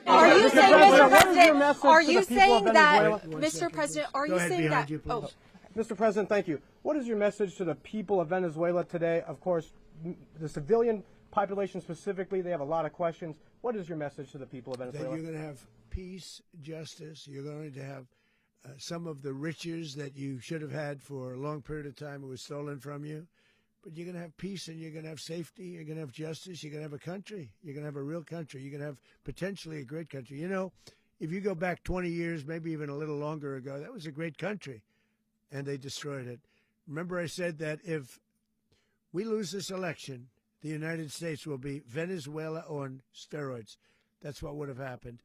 Are you saying, Mr. President, are you saying that, Mr. President, are you saying that, oh, Mr. President, thank you. What is your message to the people of Venezuela today? Of course, the civilian population specifically, they have a lot of questions. What is your message to the people of Venezuela? That you're going to have peace, justice. You're going to have some of the riches that you should have had for a long period of time. It was stolen from you. But you're going to have peace and you're going to have safety. You're going to have justice. You're going to have a country. You're going to have a real country. You're going to have potentially a great country. You know, if you go back 20 years, maybe even a little longer ago, that was a great country. And they destroyed it. Remember I said that if we lose this election, the United States will be Venezuela on steroids. That's what would have happened.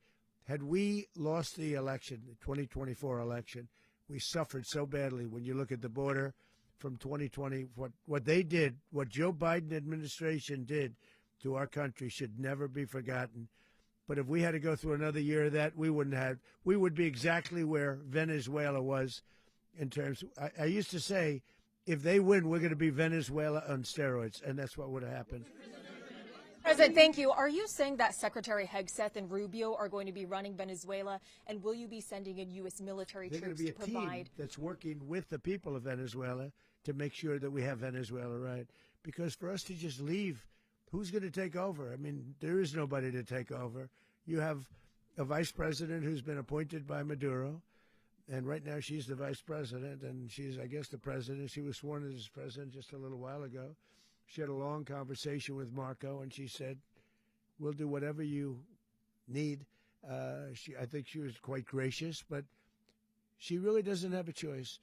Had we lost the election, the 2024 election, we suffered so badly when you look at the border from 2020. What they did, what Joe Biden administration did to our country should never be forgotten. But if we had to go through another year of that, we would be exactly where Venezuela was in terms. I used to say, if they win, we're going to be Venezuela on steroids, and that's what would have happened. President, thank you. Are you saying that Secretary Hegseth and Rubio are going to be running Venezuela, and will you be sending in U.S. military They're troops going to to be a provide? team that's working with the people of Venezuela to make sure that we have Venezuela right. Because for us to just leave, who's going to take over? I mean, there is nobody to take over. You have a vice president who's been appointed by Maduro, and right now she's the vice president, and she's, I guess, the president. She was sworn in as president just a little while ago. She had a long conversation with Marco, and she said, we'll do whatever you need. I think she was quite gracious, but she really doesn't have a choice.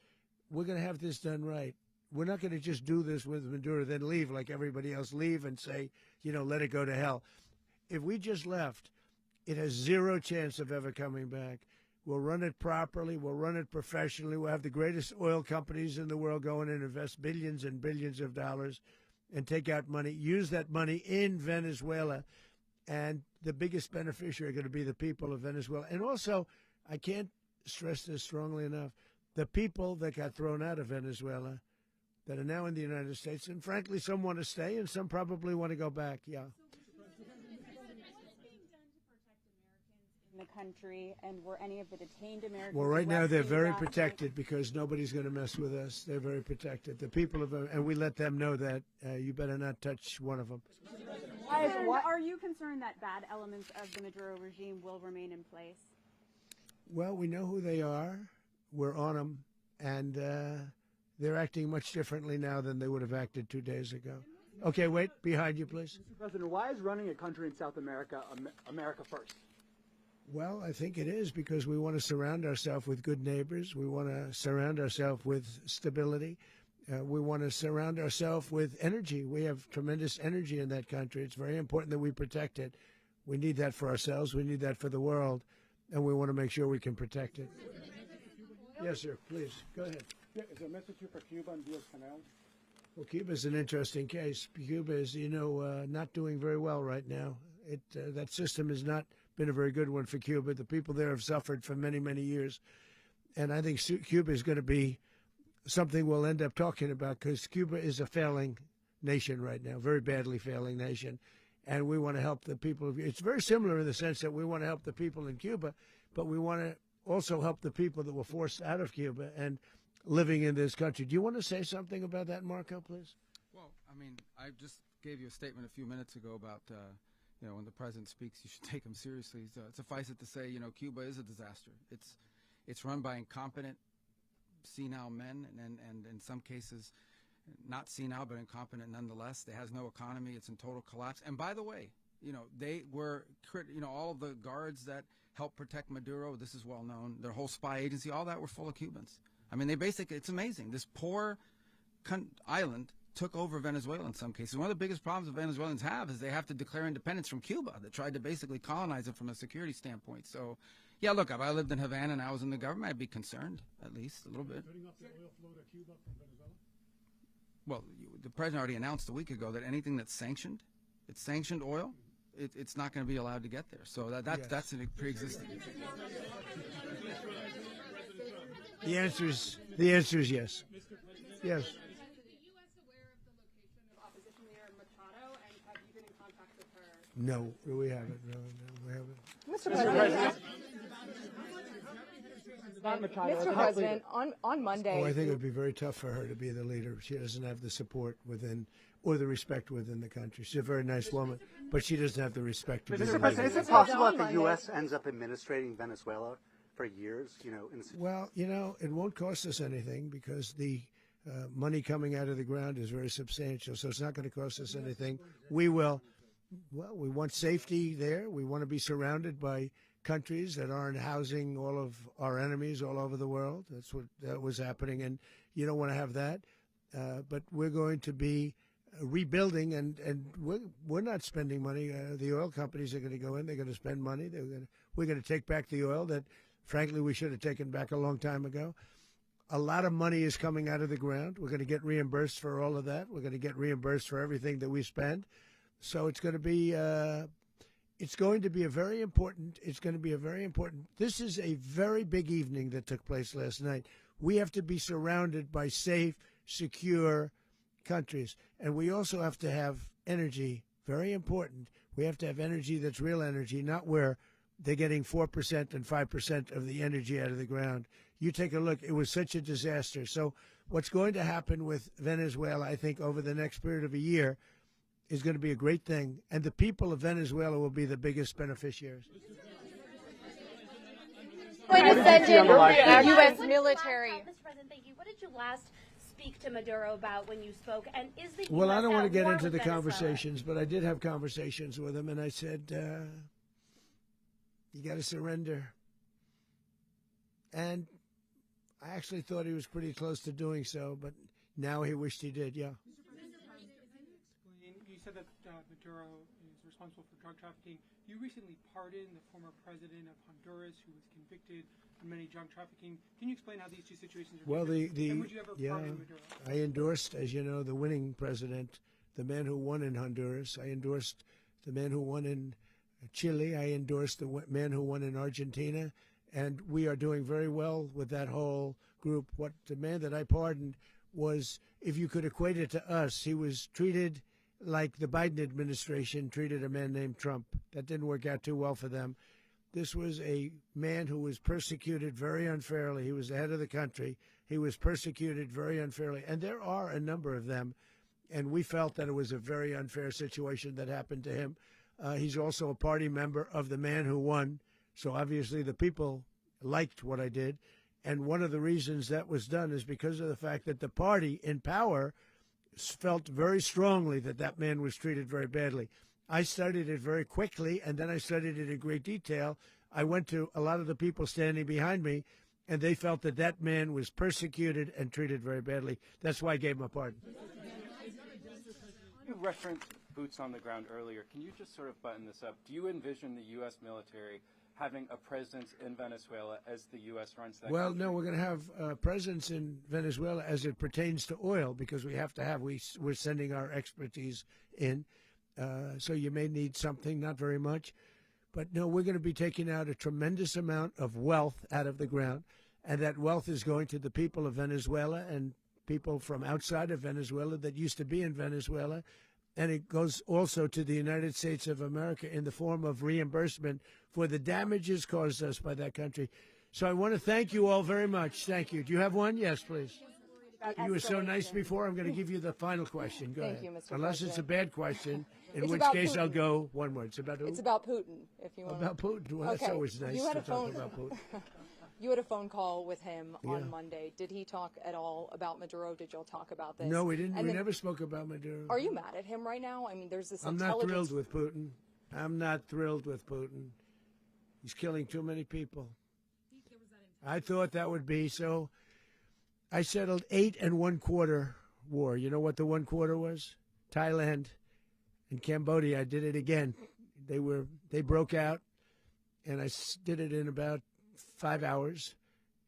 We're going to have this done right. We're not going to just do this with Maduro, then leave like everybody else, leave and say, let it go to hell. If we just left, it has zero chance of ever coming back. We'll run it properly. We'll run it professionally. We'll have the greatest oil companies in the world go in and invest billions and billions of dollars and take out money, use that money in Venezuela. And the biggest beneficiary are going to be the people of Venezuela. And also, I can't stress this strongly enough, the people that got thrown out of Venezuela that are now in the United States, and frankly, some want to stay and some probably want to go back, yeah. The country, and were any of the detained Americans? Well, right now they're very protected because nobody's going to mess with us. They're very protected. The people of, and we let them know that you better not touch one of them. Are you concerned that bad elements of the Maduro regime will remain in place? Well, we know who they are. We're on them, and they're acting much differently now than they would have acted 2 days ago. Okay, wait, behind you, please. Mr. President, why is running a country in South America America first? Well, I think it is because we want to surround ourselves with good neighbors. We want to surround ourselves with stability. We want to surround ourselves with energy. We have tremendous energy in that country. It's very important that we protect it. We need that for ourselves. We need that for the world. And we want to make sure we can protect it. Yes, sir. Please, go ahead. Yeah, is there a message here for Cuba and Diaz-Canel? Well, Cuba's an interesting case. Cuba is, not doing very well right now. That system has not been a very good one for Cuba. The people there have suffered for many, many years. And I think Cuba is going to be something we'll end up talking about because Cuba is a failing nation right now, very badly failing nation. And we want to help the people. It's very similar in the sense that we want to help the people in Cuba, but we want to also help the people that were forced out of Cuba and living in this country. Do you want to say something about that, Marco, please? Well, I mean, I just gave you a statement a few minutes ago about when the president speaks, you should take him seriously. So suffice it to say, Cuba is a disaster. It's run by incompetent, senile men, and in some cases, not senile but incompetent nonetheless. It has no economy. It's in total collapse. And by the way, they were, all of the guards that helped protect Maduro. This is well known. Their whole spy agency, all that were full of Cubans. I mean, it's amazing. This poor island took over Venezuela in some cases. One of the biggest problems the Venezuelans have is they have to declare independence from Cuba that tried to basically colonize it from a security standpoint. So, yeah, look, if I lived in Havana and I was in the government, I'd be concerned, at least a little bit. Well, the president already announced a week ago that anything that's sanctioned, it's sanctioned oil, it's not going to be allowed to get there. So that's a pre-existing. The answer is yes. Yes. No, we haven't. No, we haven't. Mr. President. Mr. President, on Monday. Oh, I think it would be very tough for her to be the leader. She doesn't have the support within or the respect within the country. She's a very nice woman, but she doesn't have the respect to be the Mr. leader. President, is it possible that the U.S. ends up administrating Venezuela for years? Well, it won't cost us anything because the money coming out of the ground is very substantial, so it's not going to cost us anything. We will. Well, we want safety there. We want to be surrounded by countries that aren't housing all of our enemies all over the world. That's what that was happening, and you don't want to have that. But we're going to be rebuilding, and we're not spending money. The oil companies are going to go in. They're going to spend money. We're going to take back the oil that, frankly, we should have taken back a long time ago. A lot of money is coming out of the ground. We're going to get reimbursed for all of that. We're going to get reimbursed for everything that we spend. So it's going to be a very important. This is a very big evening that took place last night. We have to be surrounded by safe, secure countries, and we also have to have energy. Very important. We have to have energy that's real energy, not where they're getting 4% and 5% of the energy out of the ground. You take a look. It was such a disaster. So what's going to happen with Venezuela, I think, over the next period of a year, is going to be a great thing, and the people of Venezuela will be the biggest beneficiaries. Going to send in U.S. military. Mr. President, thank you. What did you last speak to Maduro about when you spoke? And is the Well, US I don't want to get war into with the Venezuela? conversations, but I did have conversations with him, and I said, you got to surrender. And I actually thought he was pretty close to doing so, but now he wished he did, yeah. You said that Maduro is responsible for drug trafficking. You recently pardoned the former president of Honduras who was convicted of many drug trafficking. Can you explain how these two situations are different? And would you ever pardon Maduro? I endorsed, as you know, the winning president, the man who won in Honduras. I endorsed the man who won in Chile. I endorsed the man who won in Argentina. And we are doing very well with that whole group. What the man that I pardoned was, if you could equate it to us, he was treated like the Biden administration treated a man named Trump. That didn't work out too well for them. This was a man who was persecuted very unfairly. He was the head of the country. He was persecuted very unfairly. And there are a number of them. And we felt that it was a very unfair situation that happened to him. He's also a party member of the man who won. So obviously the people liked what I did. And one of the reasons that was done is because of the fact that the party in power felt very strongly that that man was treated very badly. I studied it very quickly, and then I studied it in great detail. I went to a lot of the people standing behind me, and they felt that that man was persecuted and treated very badly. That's why I gave him a pardon. You referenced boots on the ground earlier. Can you just sort of button this up? Do you envision the U.S. military having a presence in Venezuela as the U.S. runs that Well, country? no, we're going to have a presence in Venezuela as it pertains to oil, because we have to have, we're sending our expertise in. So you may need something, not very much. But no, we're going to be taking out a tremendous amount of wealth out of the ground. And that wealth is going to the people of Venezuela and people from outside of Venezuela that used to be in Venezuela. And it goes also to the United States of America in the form of reimbursement for the damages caused us by that country. So I want to thank you all very much. Thank you. Do you have one? Yes, please. You were so nice before. I'm going to give you the final question. Go Thank ahead. you, Mr. Unless it's a President. bad question, in It's which about case I'll Putin. go one word. It's about who? It's about Putin, if you want. About Putin. Well, that's Okay. always nice You had to a talk phone- about Putin. You had a phone call with him Yeah. on Monday. Did he talk at all about Maduro? Did y'all talk about this? No, we didn't. And We then- never spoke about Maduro. Are you mad at him right now? I mean, there's this I'm not intelligence. thrilled with Putin. I'm not thrilled with Putin. He's killing too many people. I thought that would be so. I settled 8 1/4 war. You know what the 1/4 was? Thailand and Cambodia. I did it again. They broke out, and I did it in about 5 hours,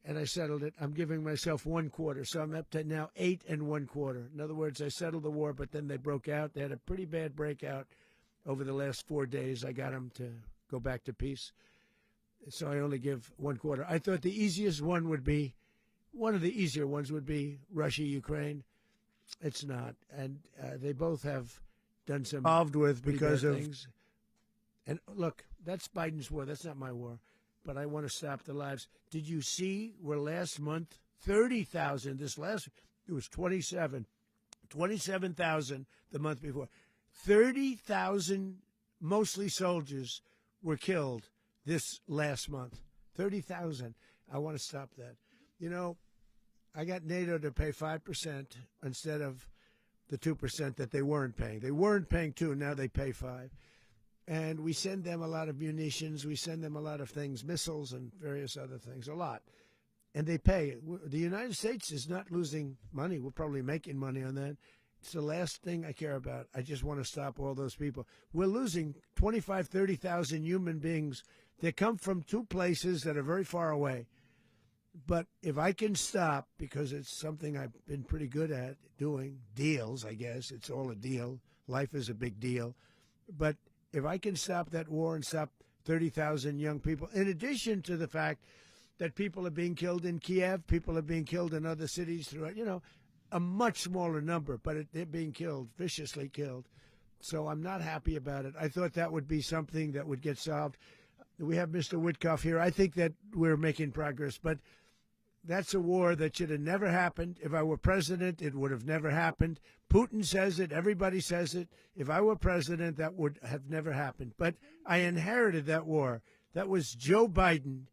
and I settled it. I'm giving myself 1/4, so I'm up to now 8 1/4. In other words, I settled the war, but then they broke out. They had a pretty bad breakout over the last 4 days. I got them to go back to peace, so I only give 1/4. I thought the easiest one would be, one of the easier ones would be Russia, Ukraine. It's not, and they both have done some involved with because of things. And look, that's Biden's war. That's not my war. But I want to stop the lives. Did you see where last month 30,000? It was 27,000 the month before. 30,000, mostly soldiers, were killed this last month. 30,000. I want to stop that. You know, I got NATO to pay 5% instead of the 2% that they weren't paying. They weren't paying 2, now they pay 5. And we send them a lot of munitions. We send them a lot of things, missiles and various other things, a lot. And they pay. The United States is not losing money. We're probably making money on that. It's the last thing I care about. I just want to stop all those people. We're losing 25,000, 30,000 human beings. They come from 2 places that are very far away. But if I can stop, because it's something I've been pretty good at doing, deals, I guess. It's all a deal. Life is a big deal. But if I can stop that war and stop 30,000 young people, in addition to the fact that people are being killed in Kiev, people are being killed in other cities throughout, a much smaller number, but they're being killed, viciously killed. So I'm not happy about it. I thought that would be something that would get solved. We have Mr. Witkoff here. I think that we're making progress, but that's a war that should have never happened. If I were president, it would have never happened. Putin says it. Everybody says it. If I were president, that would have never happened. But I inherited that war. That was Joe Biden,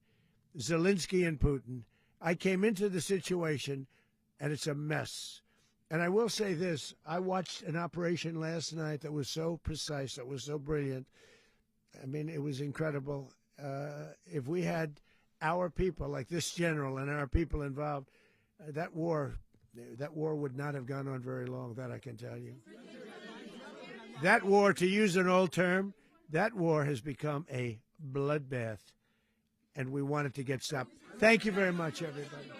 Zelensky, and Putin. I came into the situation, and it's a mess. And I will say this. I watched an operation last night that was so precise, that was so brilliant. I mean, it was incredible. If we had our people, like this general and our people involved, that war would not have gone on very long, that I can tell you. That war, to use an old term, that war has become a bloodbath, and we want it to get stopped. Thank you very much, everybody.